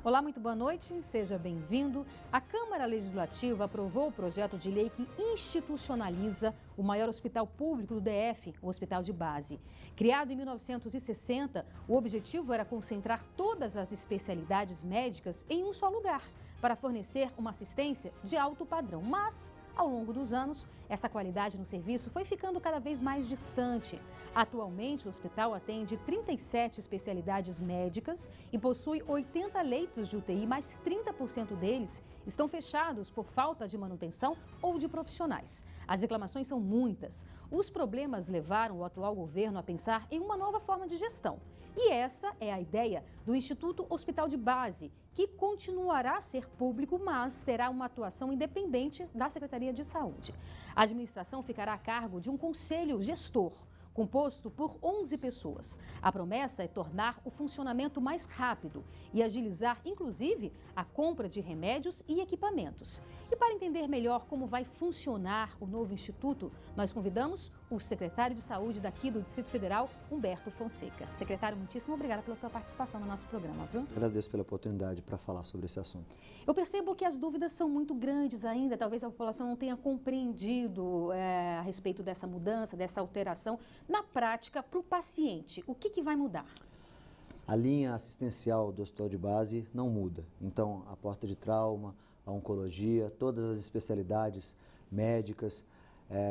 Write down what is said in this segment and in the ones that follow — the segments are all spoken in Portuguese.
Olá, muito boa noite, seja bem-vindo. A Câmara Legislativa aprovou o projeto de lei que institucionaliza o maior hospital público do DF, o Hospital de Base. Criado em 1960, o objetivo era concentrar todas as especialidades médicas em um só lugar, para fornecer uma assistência de alto padrão. Mas, ao longo dos anos, essa qualidade no serviço foi ficando cada vez mais distante. Atualmente, o hospital atende 37 especialidades médicas e possui 80 leitos de UTI, mas 30% deles estão fechados por falta de manutenção ou de profissionais. As reclamações são muitas. Os problemas levaram o atual governo a pensar em uma nova forma de gestão. E essa é a ideia do Instituto Hospital de Base, que continuará a ser público, mas terá uma atuação independente da Secretaria de Saúde. A administração ficará a cargo de um conselho gestor, composto por 11 pessoas. A promessa é tornar o funcionamento mais rápido e agilizar, inclusive, a compra de remédios e equipamentos. E para entender melhor como vai funcionar o novo instituto, nós convidamos o secretário de Saúde daqui do Distrito Federal, Humberto Fonseca. Secretário, muitíssimo obrigada pela sua participação no nosso programa, viu? Agradeço pela oportunidade para falar sobre esse assunto. Eu percebo que as dúvidas são muito grandes ainda, talvez a população não tenha compreendido a respeito dessa mudança, dessa alteração. Na prática, para o paciente, o que vai mudar? A linha assistencial do Hospital de Base não muda. Então, a porta de trauma, a oncologia, todas as especialidades médicas,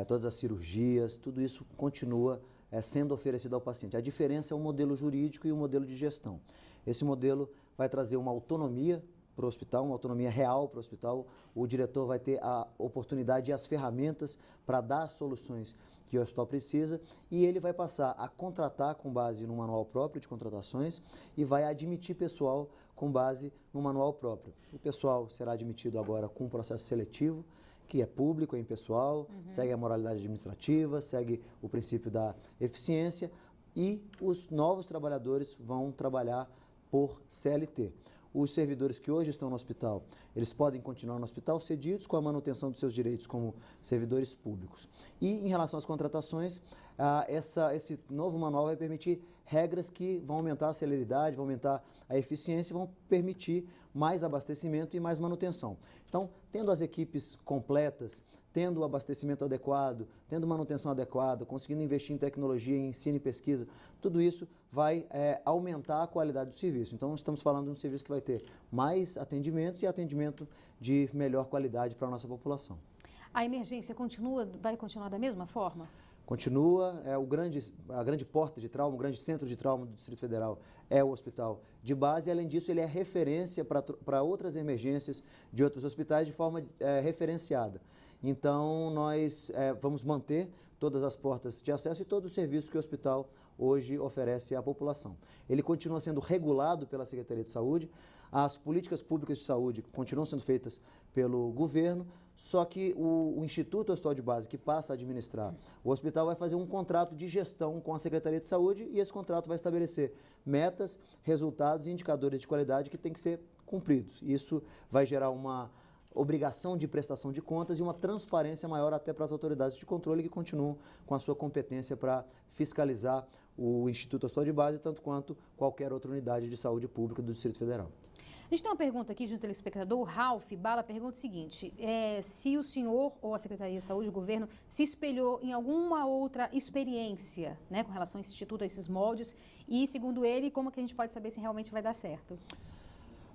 todas as cirurgias, tudo isso continua sendo oferecido ao paciente. A diferença é o modelo jurídico e o modelo de gestão. Esse modelo vai trazer uma autonomia para o hospital, uma autonomia real para o hospital. O diretor vai ter a oportunidade e as ferramentas para dar as soluções que o hospital precisa e ele vai passar a contratar com base no manual próprio de contratações e vai admitir pessoal com base no manual próprio. O pessoal será admitido agora com um processo seletivo, que é público, é impessoal, segue a moralidade administrativa, segue o princípio da eficiência e os novos trabalhadores vão trabalhar por CLT. Os servidores que hoje estão no hospital, eles podem continuar no hospital cedidos com a manutenção dos seus direitos como servidores públicos. E em relação às contratações, esse novo manual vai permitir regras que vão aumentar a celeridade, vão aumentar a eficiência e vão permitir mais abastecimento e mais manutenção. Então, tendo as equipes completas, tendo o abastecimento adequado, tendo manutenção adequada, conseguindo investir em tecnologia, em ensino e pesquisa, tudo isso vai aumentar a qualidade do serviço. Então, estamos falando de um serviço que vai ter mais atendimentos e atendimento de melhor qualidade para a nossa população. A emergência vai continuar da mesma forma? Continua, a grande porta de trauma, o grande centro de trauma do Distrito Federal é o Hospital de Base e, além disso, ele é referência para outras emergências de outros hospitais de forma referenciada. Então, nós vamos manter todas as portas de acesso e todos os serviços que o hospital hoje oferece à população. Ele continua sendo regulado pela Secretaria de Saúde, as políticas públicas de saúde continuam sendo feitas pelo governo, só que o Instituto Hospital de Base, que passa a administrar o hospital, vai fazer um contrato de gestão com a Secretaria de Saúde e esse contrato vai estabelecer metas, resultados e indicadores de qualidade que têm que ser cumpridos. Isso vai gerar uma obrigação de prestação de contas e uma transparência maior até para as autoridades de controle que continuam com a sua competência para fiscalizar o Instituto Hospital de Base, tanto quanto qualquer outra unidade de saúde pública do Distrito Federal. A gente tem uma pergunta aqui de um telespectador, o Ralph Bala, pergunta o seguinte, se o senhor ou a Secretaria de Saúde, o governo, se espelhou em alguma outra experiência, né, com relação a esse instituto, a esses moldes, e segundo ele, como que a gente pode saber se realmente vai dar certo?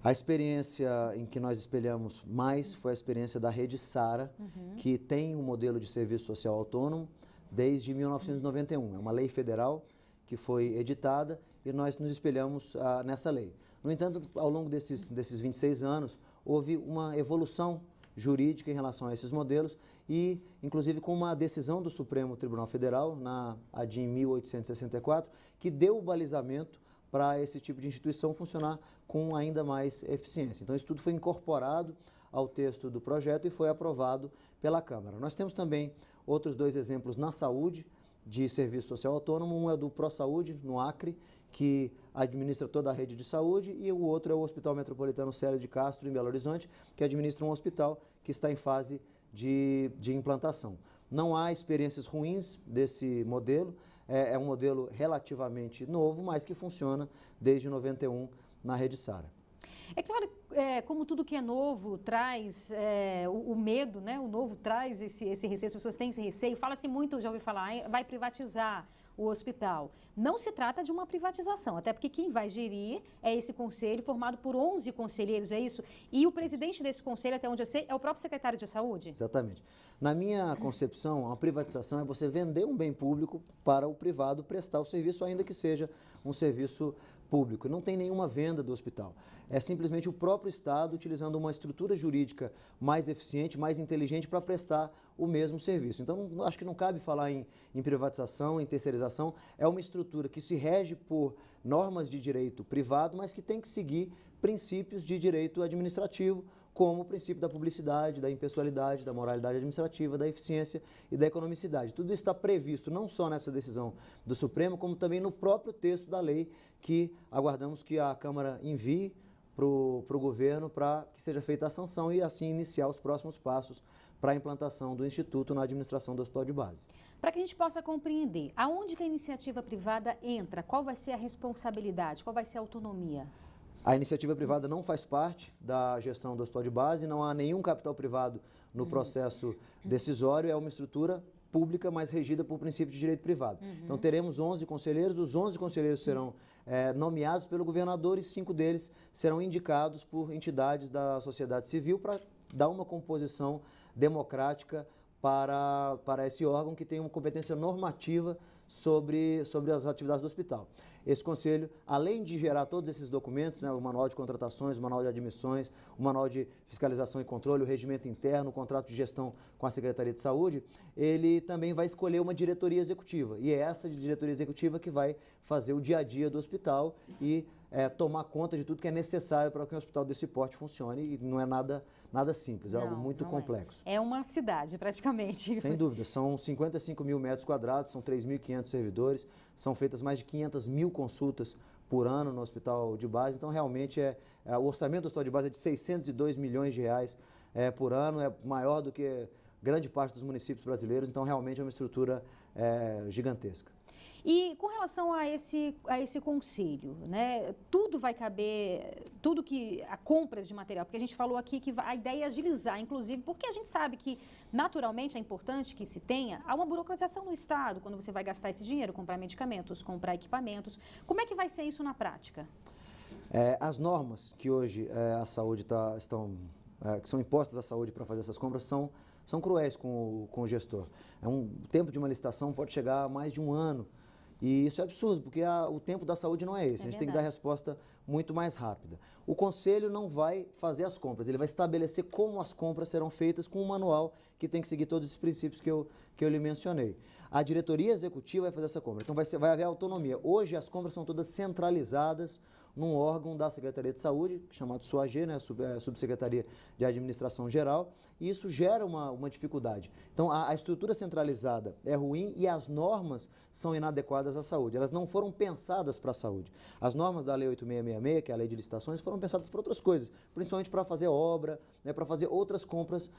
A experiência em que nós espelhamos mais foi a experiência da Rede Sara, que tem um modelo de serviço social autônomo desde 1991. É uma lei federal que foi editada e nós nos espelhamos nessa lei. No entanto, ao longo desses 26 anos, houve uma evolução jurídica em relação a esses modelos e, inclusive, com uma decisão do Supremo Tribunal Federal, na ADIM 1864, que deu o balizamento para esse tipo de instituição funcionar com ainda mais eficiência. Então, isso tudo foi incorporado ao texto do projeto e foi aprovado pela Câmara. Nós temos também outros dois exemplos na saúde de serviço social autônomo. Um é do ProSaúde, no Acre, que administra toda a rede de saúde, e o outro é o Hospital Metropolitano Célio de Castro, em Belo Horizonte, que administra um hospital que está em fase de implantação. Não há experiências ruins desse modelo, é um modelo relativamente novo, mas que funciona desde 91 na Rede Sara. É claro, como tudo que é novo traz o medo, né? O novo traz esse receio, as pessoas têm esse receio. Fala-se muito, já ouvi falar, vai privatizar o hospital. Não se trata de uma privatização, até porque quem vai gerir é esse conselho formado por 11 conselheiros, é isso? E o presidente desse conselho, até onde eu sei, é o próprio secretário de saúde? Exatamente. Na minha concepção, a privatização é você vender um bem público para o privado prestar o serviço, ainda que seja um serviço público. Não tem nenhuma venda do hospital. É simplesmente o próprio Estado utilizando uma estrutura jurídica mais eficiente, mais inteligente para prestar o mesmo serviço. Então, acho que não cabe falar em privatização, em terceirização. É uma estrutura que se rege por normas de direito privado, mas que tem que seguir princípios de direito administrativo, como o princípio da publicidade, da impessoalidade, da moralidade administrativa, da eficiência e da economicidade. Tudo isso está previsto não só nessa decisão do Supremo, como também no próprio texto da lei que aguardamos que a Câmara envie para o governo para que seja feita a sanção e assim iniciar os próximos passos para a implantação do Instituto na administração do Hospital de Base. Para que a gente possa compreender, aonde que a iniciativa privada entra? Qual vai ser a responsabilidade? Qual vai ser a autonomia? A iniciativa privada não faz parte da gestão do Hospital de Base, não há nenhum capital privado no processo decisório, é uma estrutura pública, mas regida por princípio de direito privado. Então teremos 11 conselheiros, os 11 conselheiros serão nomeados pelo governador e 5 deles serão indicados por entidades da sociedade civil para dar uma composição democrática para esse órgão que tem uma competência normativa sobre as atividades do hospital. Esse conselho, além de gerar todos esses documentos, né, o manual de contratações, o manual de admissões, o manual de fiscalização e controle, o regimento interno, o contrato de gestão com a Secretaria de Saúde, ele também vai escolher uma diretoria executiva. E é essa diretoria executiva que vai fazer o dia a dia do hospital e tomar conta de tudo que é necessário para que um hospital desse porte funcione. E não é nada simples, é algo muito complexo. É uma cidade, praticamente. Sem dúvida, são 55 mil metros quadrados, são 3.500 servidores, são feitas mais de 500 mil consultas por ano no Hospital de Base, então realmente o orçamento do Hospital de Base é de 602 milhões de reais por ano, é maior do que grande parte dos municípios brasileiros, então realmente é uma estrutura gigantesca. E com relação a esse conselho, né, tudo vai caber, tudo que a compras de material, porque a gente falou aqui que a ideia é agilizar, inclusive, porque a gente sabe que naturalmente é importante que se tenha uma burocratização no Estado, quando você vai gastar esse dinheiro, comprar medicamentos, comprar equipamentos. Como é que vai ser isso na prática? As normas que hoje a saúde que são impostas à saúde para fazer essas compras são cruéis com o gestor. O tempo de uma licitação pode chegar a mais de um ano. E isso é absurdo, porque o tempo da saúde não é esse. A gente tem que dar resposta muito mais rápida. O conselho não vai fazer as compras, ele vai estabelecer como as compras serão feitas com um manual que tem que seguir todos os princípios que eu lhe mencionei. A diretoria executiva vai fazer essa compra, então vai haver autonomia. Hoje as compras são todas centralizadas num órgão da Secretaria de Saúde, chamado SUAG, né, Subsecretaria de Administração Geral, e isso gera uma dificuldade. Então, a estrutura centralizada é ruim e as normas são inadequadas à saúde. Elas não foram pensadas para a saúde. As normas da Lei 8666, que é a Lei de Licitações, foram pensadas para outras coisas, principalmente para fazer obra, né, para fazer outras compras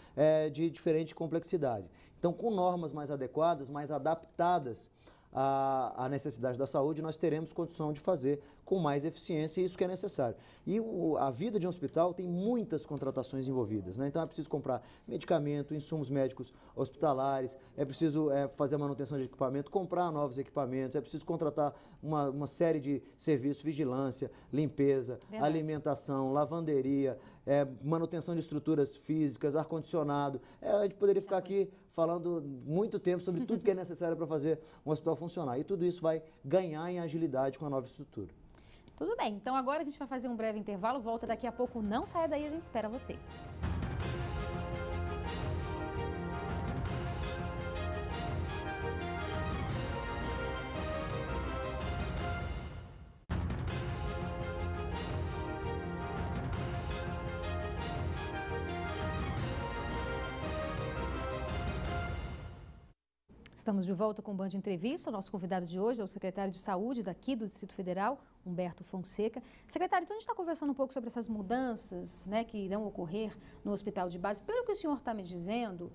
de diferente complexidade. Então, com normas mais adequadas, mais adaptadas à necessidade da saúde, nós teremos condição de fazer com mais eficiência isso que é necessário. E a vida de um hospital tem muitas contratações envolvidas, né? Então é preciso comprar medicamento, insumos médicos hospitalares, é preciso fazer a manutenção de equipamento, comprar novos equipamentos, é preciso contratar uma série de serviços, vigilância, limpeza, alimentação, lavanderia, manutenção de estruturas físicas, ar-condicionado. A gente poderia ficar aqui falando muito tempo sobre tudo que é necessário para fazer um hospital funcionar. E tudo isso vai ganhar em agilidade com a nova estrutura. Tudo bem, então agora a gente vai fazer um breve intervalo, volta daqui a pouco, não saia daí, a gente espera você. Estamos de volta com o Band Entrevista. O nosso convidado de hoje é o secretário de Saúde daqui do Distrito Federal, Humberto Fonseca. Secretário, então a gente está conversando um pouco sobre essas mudanças, né, que irão ocorrer no hospital de base. Pelo que o senhor está me dizendo,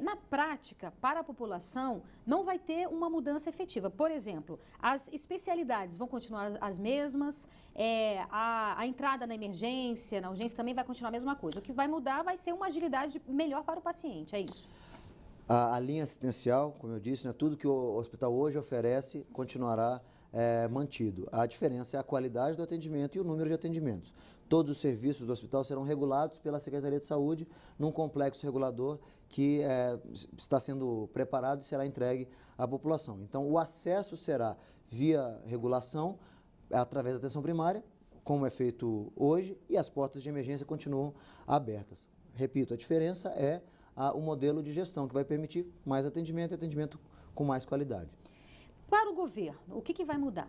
na prática, para a população, não vai ter uma mudança efetiva. Por exemplo, as especialidades vão continuar as mesmas, a entrada na emergência, na urgência também vai continuar a mesma coisa. O que vai mudar vai ser uma agilidade melhor para o paciente, é isso? A linha assistencial, como eu disse, né, tudo que o hospital hoje oferece continuará mantido. A diferença é a qualidade do atendimento e o número de atendimentos. Todos os serviços do hospital serão regulados pela Secretaria de Saúde num complexo regulador que está sendo preparado e será entregue à população. Então, o acesso será via regulação, através da atenção primária, como é feito hoje, e as portas de emergência continuam abertas. Repito, a diferença é o modelo de gestão, que vai permitir mais atendimento e atendimento com mais qualidade. Para o governo, o que vai mudar?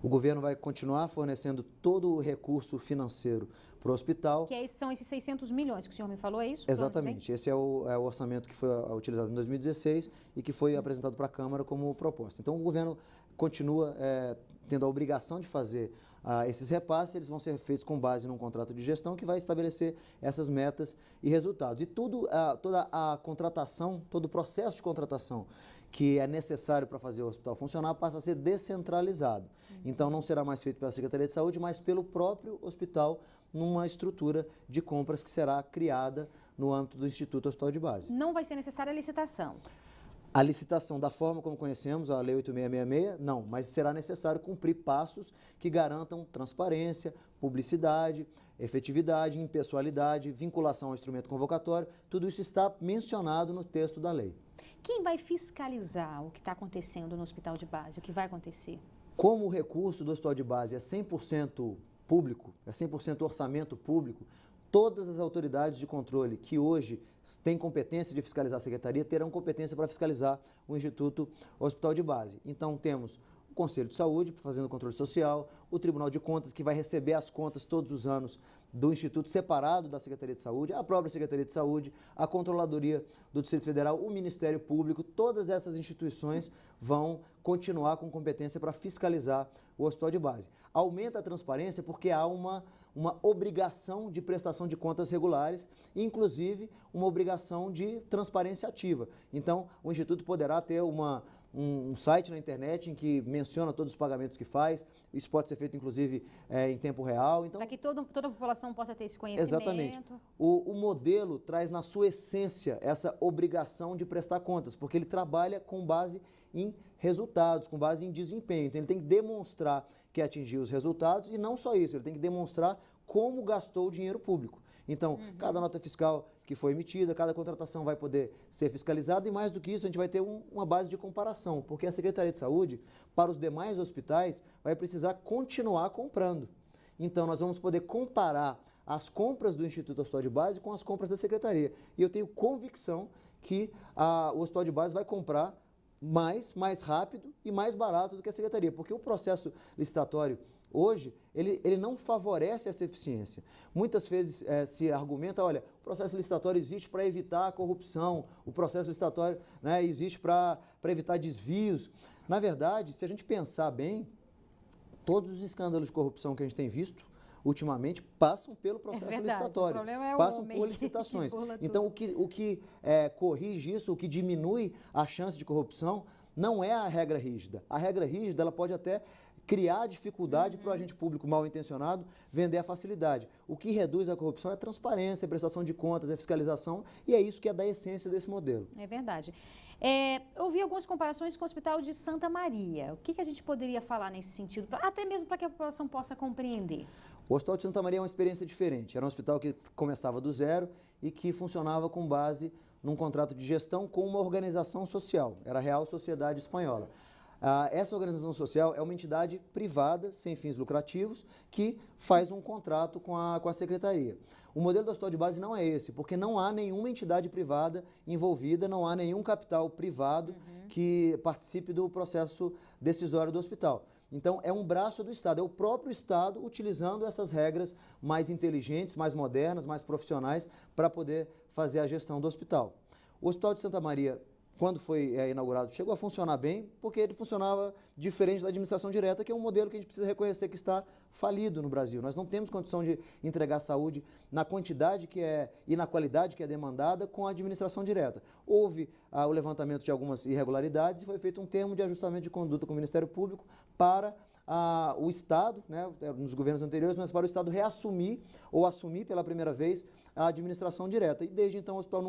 O governo vai continuar fornecendo todo o recurso financeiro para o hospital. São esses 600 milhões que o senhor me falou, é isso? Exatamente. Esse é o orçamento que foi utilizado em 2016 e que foi apresentado para a Câmara como proposta. Então, o governo continua tendo a obrigação de fazer esses repasses. Eles vão ser feitos com base num contrato de gestão que vai estabelecer essas metas e resultados. E toda a contratação, todo o processo de contratação que é necessário para fazer o hospital funcionar passa a ser descentralizado. Então, não será mais feito pela Secretaria de Saúde, mas pelo próprio hospital, numa estrutura de compras que será criada no âmbito do Instituto Hospital de Base. Não vai ser necessária a licitação? A licitação da forma como conhecemos, a Lei 8666, não, mas será necessário cumprir passos que garantam transparência, publicidade, efetividade, impessoalidade, vinculação ao instrumento convocatório. Tudo isso está mencionado no texto da lei. Quem vai fiscalizar o que está acontecendo no hospital de base, o que vai acontecer? Como o recurso do hospital de base é 100% público, é 100% orçamento público, todas as autoridades de controle que hoje têm competência de fiscalizar a Secretaria terão competência para fiscalizar o Instituto Hospital de Base. Então, temos o Conselho de Saúde, fazendo o controle social, o Tribunal de Contas, que vai receber as contas todos os anos do Instituto separado da Secretaria de Saúde, a própria Secretaria de Saúde, a Controladoria do Distrito Federal, o Ministério Público. Todas essas instituições vão continuar com competência para fiscalizar o Hospital de Base. Aumenta a transparência porque há uma obrigação de prestação de contas regulares, inclusive uma obrigação de transparência ativa. Então, o Instituto poderá ter um site na internet em que menciona todos os pagamentos que faz. Isso pode ser feito, inclusive, em tempo real. Então, para que toda a população possa ter esse conhecimento. Exatamente. O modelo traz na sua essência essa obrigação de prestar contas, porque ele trabalha com base em resultados, com base em desempenho. Então, ele tem que demonstrar que atingiu os resultados e não só isso, ele tem que demonstrar como gastou o dinheiro público. Então, cada nota fiscal que foi emitida, cada contratação vai poder ser fiscalizada e, mais do que isso, a gente vai ter uma base de comparação, porque a Secretaria de Saúde, para os demais hospitais, vai precisar continuar comprando. Então, nós vamos poder comparar as compras do Instituto Hospital de Base com as compras da Secretaria. E eu tenho convicção que o Hospital de Base vai comprar mais rápido e mais barato do que a Secretaria, porque o processo licitatório hoje, ele não favorece essa eficiência. Muitas vezes se argumenta, olha, o processo licitatório existe para evitar a corrupção, o processo licitatório, né, existe para evitar desvios. Na verdade, se a gente pensar bem, todos os escândalos de corrupção que a gente tem visto ultimamente passam pelo processo licitatório, passam por licitações. Então, o que corrige isso, o que diminui a chance de corrupção, não é a regra rígida. A regra rígida, ela pode até criar dificuldade para o agente público mal intencionado vender a facilidade. O que reduz a corrupção é a transparência, a prestação de contas, a fiscalização, e é isso que é da essência desse modelo. É verdade. Eu vi algumas comparações com o Hospital de Santa Maria. O que a gente poderia falar nesse sentido, até mesmo para que a população possa compreender? O Hospital de Santa Maria é uma experiência diferente. Era um hospital que começava do zero e que funcionava com base num contrato de gestão com uma organização social. Era a Real Sociedade Espanhola. Essa organização social é uma entidade privada, sem fins lucrativos, que faz um contrato com a Secretaria. O modelo do Hospital de Base não é esse, porque não há nenhuma entidade privada envolvida, não há nenhum capital privado que participe do processo decisório do hospital. Então, é um braço do Estado, é o próprio Estado utilizando essas regras mais inteligentes, mais modernas, mais profissionais, para poder fazer a gestão do hospital. O Hospital de Santa Maria quando foi inaugurado, chegou a funcionar bem, porque ele funcionava diferente da administração direta, que é um modelo que a gente precisa reconhecer que está falido no Brasil. Nós não temos condição de entregar saúde na quantidade e na qualidade que é demandada com a administração direta. Houve o levantamento de algumas irregularidades e foi feito um termo de ajustamento de conduta com o Ministério Público para o Estado, né, nos governos anteriores, mas para o Estado reassumir ou assumir pela primeira vez a administração direta. E desde então o hospital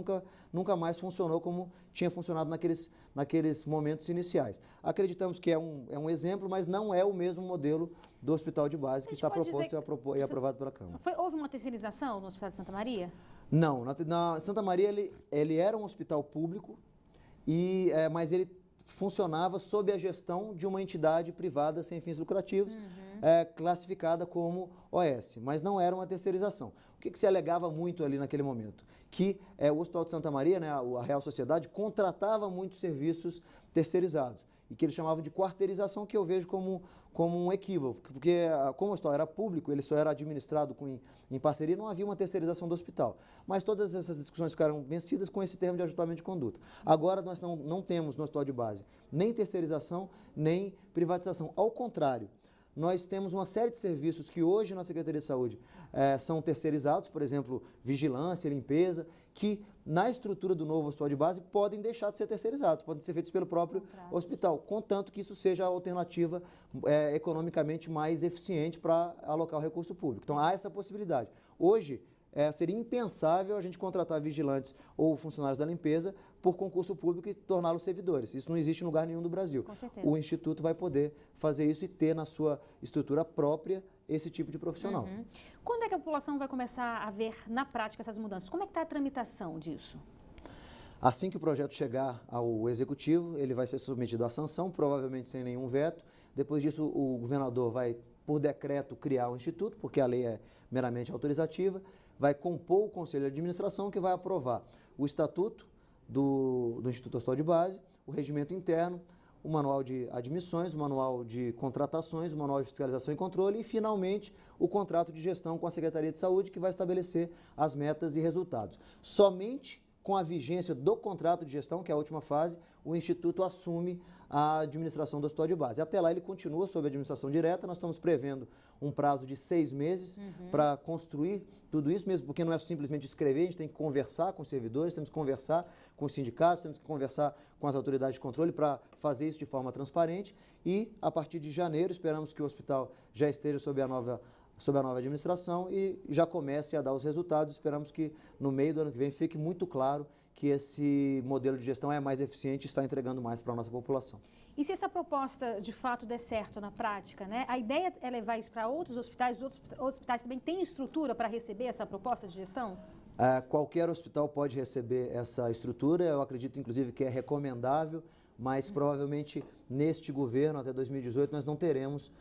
nunca mais funcionou como tinha funcionado naqueles momentos iniciais. Acreditamos que é um exemplo, mas não é o mesmo modelo do hospital de base que está proposto e aprovado pela Câmara. Houve uma terceirização no Hospital de Santa Maria? Não, na Santa Maria ele era um hospital público, mas ele funcionava sob a gestão de uma entidade privada sem fins lucrativos, classificada como OS, mas não era uma terceirização. O que se alegava muito ali naquele momento? Que o Hospital de Santa Maria, né, a Real Sociedade, contratava muitos serviços terceirizados e que ele chamava de quarteirização, que eu vejo como um equívoco, porque como o hospital era público, ele só era administrado em parceria, não havia uma terceirização do hospital. Mas todas essas discussões ficaram vencidas com esse termo de ajustamento de conduta. Agora nós não temos no hospital de base nem terceirização, nem privatização. Ao contrário, nós temos uma série de serviços que hoje na Secretaria de Saúde são terceirizados, por exemplo, vigilância, limpeza, que na estrutura do novo hospital de base podem deixar de ser terceirizados, podem ser feitos pelo próprio hospital, contanto que isso seja a alternativa economicamente mais eficiente para alocar o recurso público. Então há essa possibilidade. Hoje, seria impensável a gente contratar vigilantes ou funcionários da limpeza por concurso público e torná-los servidores. Isso não existe em lugar nenhum do Brasil. Com certeza. O Instituto vai poder fazer isso e ter na sua estrutura própria esse tipo de profissional. Quando é que a população vai começar a ver na prática essas mudanças? Como é que está a tramitação disso? Assim que o projeto chegar ao Executivo, ele vai ser submetido à sanção, provavelmente sem nenhum veto. Depois disso, o governador vai, por decreto, criar o Instituto, porque a lei é meramente autorizativa, vai compor o Conselho de Administração, que vai aprovar o Estatuto do Instituto Hospital de Base, o regimento interno, o manual de admissões, o manual de contratações, o manual de fiscalização e controle e, finalmente, o contrato de gestão com a Secretaria de Saúde, que vai estabelecer as metas e resultados. Somente com a vigência do contrato de gestão, que é a última fase, o Instituto assume a administração do hospital de base. Até lá ele continua sob administração direta, nós estamos prevendo um prazo de 6 meses para construir tudo isso, mesmo porque não é simplesmente escrever, a gente tem que conversar com os servidores, temos que conversar com os sindicatos, temos que conversar com as autoridades de controle para fazer isso de forma transparente e, a partir de janeiro, esperamos que o hospital já esteja sob a nova administração e já comece a dar os resultados. Esperamos que no meio do ano que vem fique muito claro que esse modelo de gestão é mais eficiente e está entregando mais para a nossa população. E se essa proposta de fato der certo na prática, né? A ideia é levar isso para outros hospitais? Os outros hospitais também têm estrutura para receber essa proposta de gestão? Qualquer hospital pode receber essa estrutura, eu acredito inclusive que é recomendável, mas provavelmente neste governo, até 2018, nós não teremos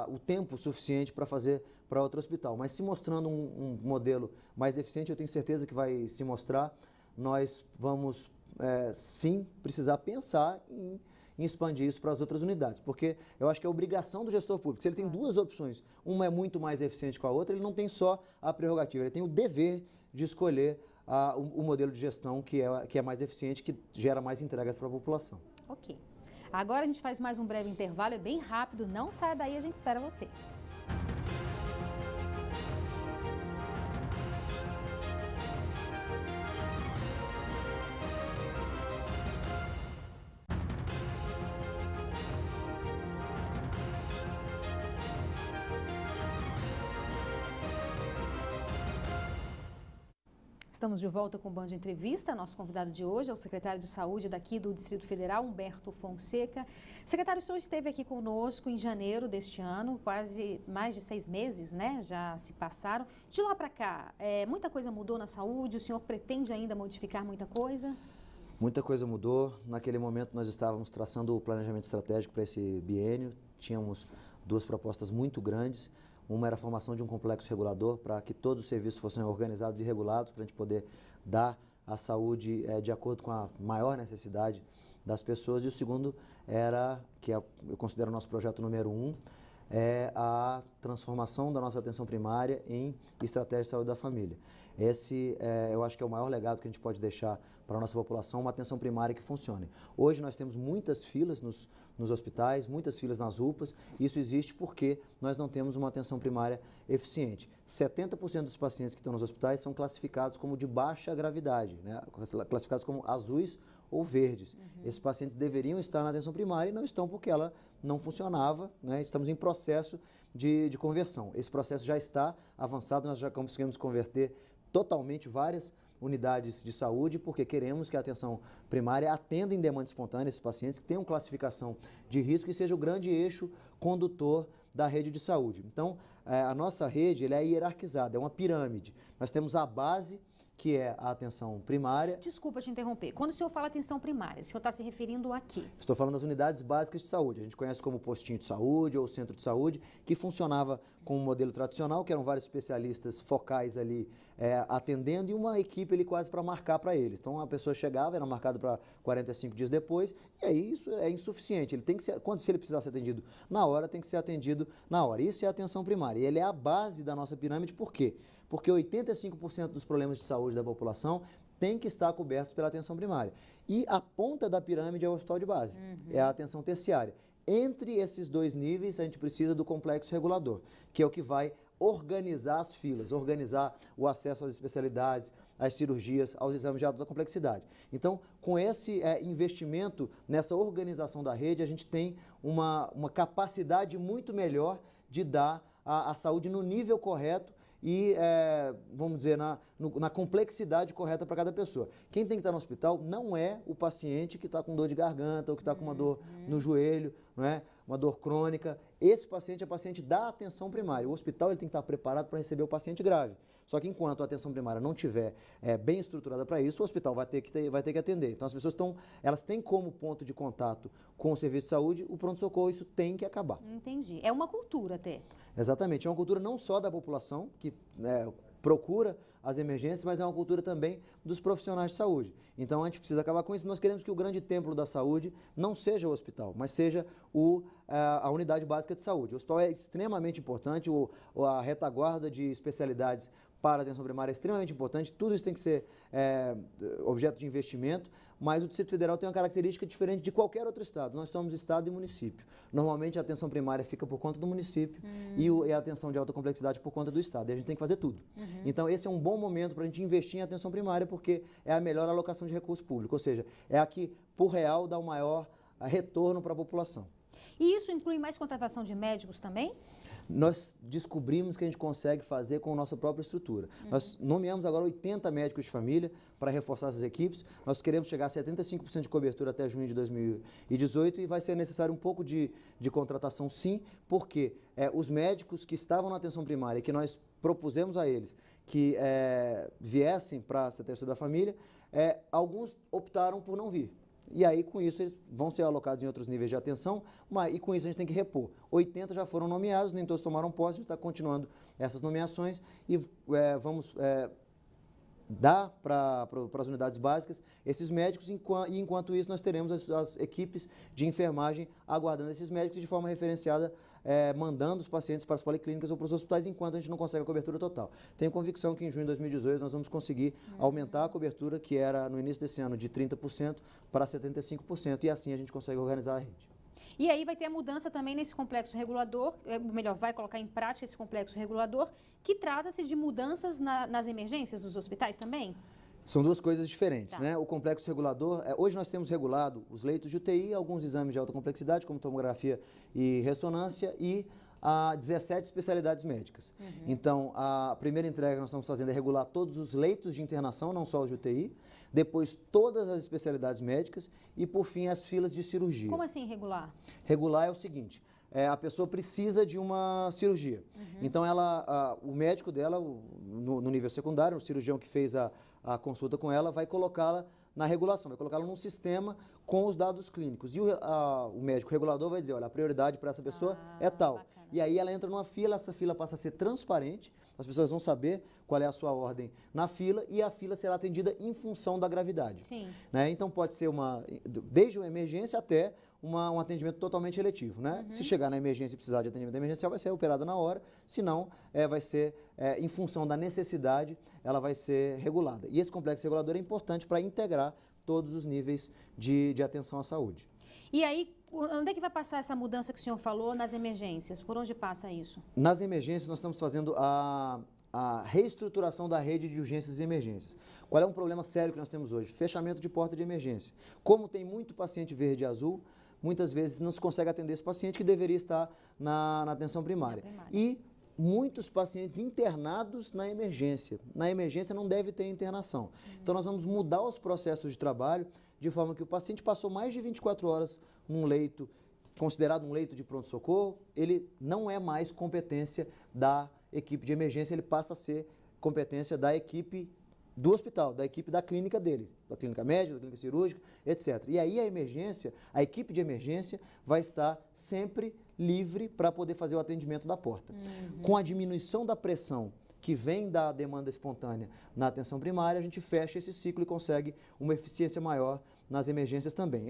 o tempo suficiente para fazer para outro hospital. Mas se mostrando um modelo mais eficiente, eu tenho certeza que vai se mostrar, nós vamos sim precisar pensar em expandir isso para as outras unidades, porque eu acho que é obrigação do gestor público. Se ele tem duas opções, uma é muito mais eficiente que a outra, ele não tem só a prerrogativa, ele tem o dever de escolher o modelo de gestão que é mais eficiente, que gera mais entregas para a população. Ok. Agora a gente faz mais um breve intervalo, é bem rápido, não saia daí, a gente espera você. Estamos de volta com o Band Entrevista. Nosso convidado de hoje é o secretário de Saúde daqui do Distrito Federal, Humberto Fonseca. Secretário, o senhor esteve aqui conosco em janeiro deste ano, quase mais de 6 meses, né? Já se passaram. De lá para cá, muita coisa mudou na saúde? O senhor pretende ainda modificar muita coisa? Muita coisa mudou. Naquele momento nós estávamos traçando o planejamento estratégico para esse biênio. Tínhamos 2 propostas muito grandes. Uma era a formação de um complexo regulador para que todos os serviços fossem organizados e regulados, para a gente poder dar a saúde de acordo com a maior necessidade das pessoas. E o segundo era, eu considero o nosso projeto número 1, a transformação da nossa atenção primária em estratégia de saúde da família. Esse, eu acho que é o maior legado que a gente pode deixar para a nossa população, uma atenção primária que funcione. Hoje nós temos muitas filas nos hospitais, muitas filas nas UPAs. Isso existe porque nós não temos uma atenção primária eficiente. 70% dos pacientes que estão nos hospitais são classificados como de baixa gravidade, né? Classificados como azuis ou verdes. Esses pacientes deveriam estar na atenção primária e não estão porque ela não funcionava, né? Estamos em processo de conversão. Esse processo já está avançado, nós já conseguimos converter totalmente várias unidades de saúde, porque queremos que a atenção primária atenda em demanda espontânea esses pacientes que tenham classificação de risco e seja o grande eixo condutor da rede de saúde. Então, a nossa rede ela é hierarquizada, é uma pirâmide. Nós temos a base, que é a atenção primária. Desculpa te interromper. Quando o senhor fala atenção primária, o senhor está se referindo a quê? Estou falando das unidades básicas de saúde. A gente conhece como postinho de saúde ou centro de saúde, que funcionava com um modelo tradicional, que eram vários especialistas focais ali atendendo e uma equipe ali quase para marcar para eles. Então a pessoa chegava, era marcada para 45 dias depois, e aí isso é insuficiente. Ele tem que ser, se ele precisar ser atendido na hora, tem que ser atendido na hora. Isso é a atenção primária. E ele é a base da nossa pirâmide, por quê? Porque 85% dos problemas de saúde da população tem que estar cobertos pela atenção primária. E a ponta da pirâmide é o hospital de base, é a atenção terciária. Entre esses dois níveis, a gente precisa do complexo regulador, que é o que vai organizar as filas, organizar o acesso às especialidades, às cirurgias, aos exames de alta complexidade. Então, com esse investimento nessa organização da rede, a gente tem uma capacidade muito melhor de dar a saúde no nível correto e, vamos dizer, na complexidade correta para cada pessoa. Quem tem que estar no hospital não é o paciente que está com dor de garganta ou que está com uma dor no joelho, não é? Uma dor crônica. Esse paciente é paciente da atenção primária. O hospital ele tem que estar preparado para receber o paciente grave. Só que enquanto a atenção primária não estiver bem estruturada para isso, o hospital vai ter que atender. Então as pessoas elas têm como ponto de contato com o serviço de saúde o pronto-socorro, isso tem que acabar. Entendi. É uma cultura até. Exatamente. É uma cultura não só da população, que procura as emergências, mas é uma cultura também dos profissionais de saúde. Então a gente precisa acabar com isso. Nós queremos que o grande templo da saúde não seja o hospital, mas seja a unidade básica de saúde. O hospital é extremamente importante, a retaguarda de especialidades para a atenção primária é extremamente importante, tudo isso tem que ser objeto de investimento, mas o Distrito Federal tem uma característica diferente de qualquer outro estado. Nós somos estado e município. Normalmente a atenção primária fica por conta do município e a atenção de alta complexidade por conta do estado. E a gente tem que fazer tudo. Então esse é um bom momento para a gente investir em atenção primária porque é a melhor alocação de recurso público, ou seja, é a que por real dá o maior retorno para a população. E isso inclui mais contratação de médicos também? Nós descobrimos que a gente consegue fazer com a nossa própria estrutura. Nós nomeamos agora 80 médicos de família para reforçar essas equipes. Nós queremos chegar a 75% de cobertura até junho de 2018 e vai ser necessário um pouco de contratação sim, porque os médicos que estavam na atenção primária e que nós propusemos a eles que viessem para a Secretaria da Família, alguns optaram por não vir. E aí, com isso, eles vão ser alocados em outros níveis de atenção, e com isso a gente tem que repor. 80 já foram nomeados, nem todos tomaram posse, a gente está continuando essas nomeações e vamos dar para as unidades básicas esses médicos, e enquanto isso nós teremos as equipes de enfermagem aguardando esses médicos de forma referenciada, mandando os pacientes para as policlínicas ou para os hospitais enquanto a gente não consegue a cobertura total. Tenho convicção que em junho de 2018 nós vamos conseguir aumentar a cobertura, que era no início desse ano de 30% para 75%, e assim a gente consegue organizar a rede. E aí vai ter a mudança também nesse complexo regulador, melhor, vai colocar em prática esse complexo regulador, que trata-se de mudanças nas emergências dos hospitais também? São duas coisas diferentes, tá, né? O complexo regulador, hoje nós temos regulado os leitos de UTI, alguns exames de alta complexidade, como tomografia e ressonância, e 17 especialidades médicas. Então, a primeira entrega que nós estamos fazendo é regular todos os leitos de internação, não só os de UTI, depois todas as especialidades médicas e, por fim, as filas de cirurgia. Como assim regular? Regular é o seguinte, a pessoa precisa de uma cirurgia. Então, o médico dela, no nível secundário, o cirurgião que fez a consulta com ela, vai colocá-la na regulação, vai colocá-la num sistema com os dados clínicos. E o médico regulador vai dizer, olha, a prioridade para essa pessoa é tal. Bacana. E aí ela entra numa fila, essa fila passa a ser transparente, as pessoas vão saber qual é a sua ordem na fila e a fila será atendida em função da gravidade. Sim. Né? Então pode ser desde uma emergência até um atendimento totalmente eletivo, né? Se chegar na emergência e precisar de atendimento emergencial, vai ser operada na hora, senão vai ser, em função da necessidade, ela vai ser regulada. E esse complexo regulador é importante para integrar todos os níveis de atenção à saúde. E aí, onde é que vai passar essa mudança que o senhor falou nas emergências? Por onde passa isso? Nas emergências, nós estamos fazendo a reestruturação da rede de urgências e emergências. Qual é um problema sério que nós temos hoje? Fechamento de porta de emergência. Como tem muito paciente verde e azul, muitas vezes não se consegue atender esse paciente que deveria estar na atenção primária. E muitos pacientes internados na emergência. Na emergência não deve ter internação. Então nós vamos mudar os processos de trabalho de forma que o paciente passou mais de 24 horas num leito, considerado um leito de pronto-socorro, ele não é mais competência da equipe de emergência, ele passa a ser competência da equipe do hospital, da equipe da clínica dele, da clínica médica, da clínica cirúrgica, etc. E aí a equipe de emergência vai estar sempre livre para poder fazer o atendimento da porta. Com a diminuição da pressão que vem da demanda espontânea na atenção primária, a gente fecha esse ciclo e consegue uma eficiência maior nas emergências também.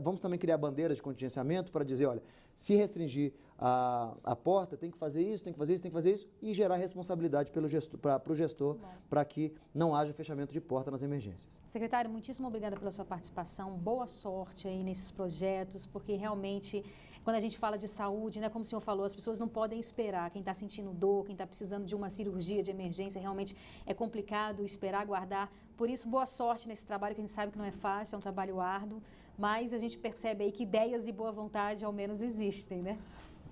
Vamos também criar bandeiras de contingenciamento para dizer, olha, se restringir a porta, tem que fazer isso, tem que fazer isso, tem que fazer isso, e gerar responsabilidade para o gestor, para que não haja fechamento de porta nas emergências. Secretário, muitíssimo obrigada pela sua participação, boa sorte aí nesses projetos, porque realmente, quando a gente fala de saúde, né, como o senhor falou, as pessoas não podem esperar, quem está sentindo dor, quem está precisando de uma cirurgia de emergência, realmente é complicado esperar, aguardar. Por isso, boa sorte nesse trabalho, que a gente sabe que não é fácil, é um trabalho árduo, mas a gente percebe aí que ideias e boa vontade, ao menos, existem, né?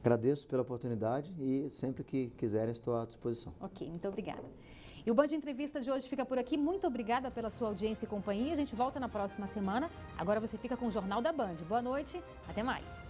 Agradeço pela oportunidade e sempre que quiserem estou à disposição. Ok, muito obrigada. E o Band Entrevista de hoje fica por aqui. Muito obrigada pela sua audiência e companhia. A gente volta na próxima semana. Agora você fica com o Jornal da Band. Boa noite, até mais.